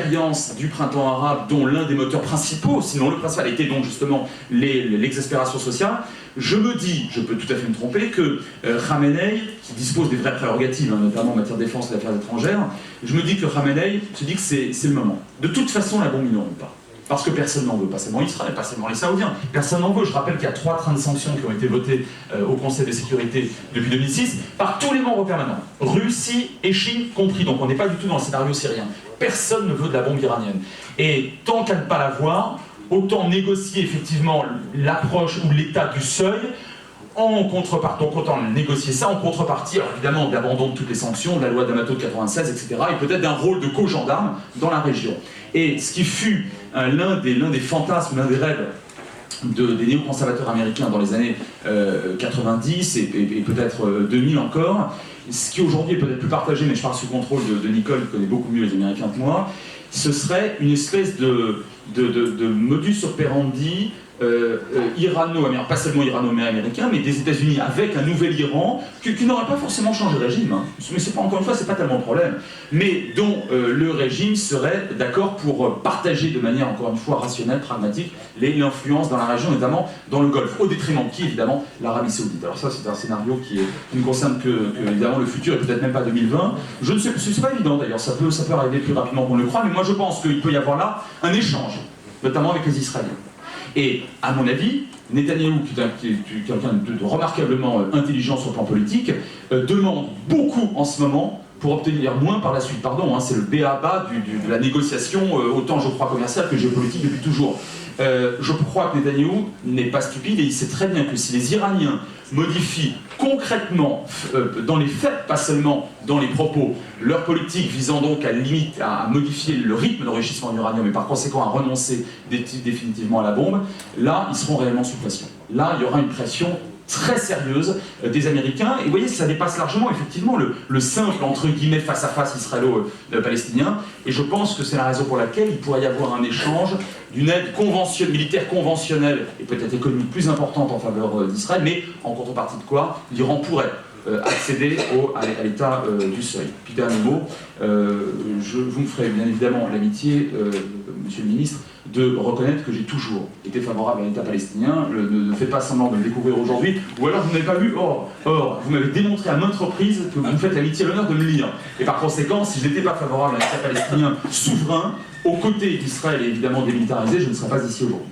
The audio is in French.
l'expérience du printemps arabe, dont l'un des moteurs principaux, sinon le principal, était donc justement l'exaspération sociale, je me dis, je peux tout à fait me tromper, que Khamenei, qui dispose des vraies prérogatives, hein, notamment en matière de défense et d'affaires étrangères, je me dis que Khamenei se dit que c'est le moment. De toute façon, la bombe, ils n'auront pas. Parce que personne n'en veut, pas seulement Israël, pas seulement les Saoudiens, personne n'en veut. Je rappelle qu'il y a 3 trains de sanctions qui ont été votés au Conseil de sécurité depuis 2006 par tous les membres permanents, Russie et Chine compris, donc on n'est pas du tout dans le scénario syrien. Personne ne veut de la bombe iranienne. Et tant qu'à ne pas l'avoir, autant négocier effectivement l'approche ou l'état du seuil, en contrepartie, donc autant négocier ça en contrepartie, alors évidemment de l'abandon de toutes les sanctions, de la loi d'Amato de 96, etc., et peut-être d'un rôle de co-gendarme dans la région. Et ce qui fut l'un des fantasmes, l'un des rêves des néoconservateurs américains dans les années 90 et peut-être 2000 encore, ce qui aujourd'hui est peut-être plus partagé, mais je parle sous contrôle de Nicole, qui connaît beaucoup mieux les Américains que moi, ce serait une espèce de modus operandi irano-américain, pas seulement irano-américain, mais des États-Unis avec un nouvel Iran qui n'aurait pas forcément changé de régime, hein. Mais c'est pas, encore une fois, c'est pas tellement le problème, mais dont le régime serait d'accord pour partager de manière, encore une fois, rationnelle, pragmatique, l'influence dans la région, notamment dans le Golfe, au détriment de qui, évidemment, l'Arabie Saoudite. Alors ça, c'est un scénario qui ne concerne que évidemment, le futur, et peut-être même pas 2020. Je ne sais, c'est pas évident d'ailleurs, ça peut arriver plus rapidement qu'on le croit, mais moi je pense qu'il peut y avoir là un échange, notamment avec les Israéliens. Et à mon avis, Netanyahou, qui est quelqu'un de remarquablement intelligent sur le plan politique, demande beaucoup en ce moment pour obtenir moins par la suite. Pardon, hein, c'est le b.a.-ba de la négociation, autant je crois commerciale que géopolitique depuis toujours. Je crois que Netanyahou n'est pas stupide et il sait très bien que si les Iraniens modifient concrètement, dans les faits, pas seulement dans les propos, leur politique visant donc à modifier le rythme d'enrichissement de l'uranium et par conséquent à renoncer définitivement à la bombe, là, ils seront réellement sous pression. Là, il y aura une pression très sérieuse des Américains, et vous voyez, ça dépasse largement effectivement le simple, entre guillemets, face-à-face israélo-palestinien, et je pense que c'est la raison pour laquelle il pourrait y avoir un échange d'une aide militaire conventionnelle, et peut-être économique plus importante en faveur d'Israël, mais en contrepartie de quoi l'Iran pourrait accéder à l'état du seuil. Puis dernier mot, vous me ferez bien évidemment l'amitié, monsieur le ministre, de reconnaître que j'ai toujours été favorable à l'État palestinien. Ne faites pas semblant de le découvrir aujourd'hui, ou alors vous n'avez pas vu. Or, vous m'avez démontré à maintes reprises que vous me faites l'amitié et l'honneur de me lire. Et par conséquent, si je n'étais pas favorable à l'État palestinien souverain, aux côtés d'Israël et évidemment démilitarisé, je ne serais pas ici aujourd'hui.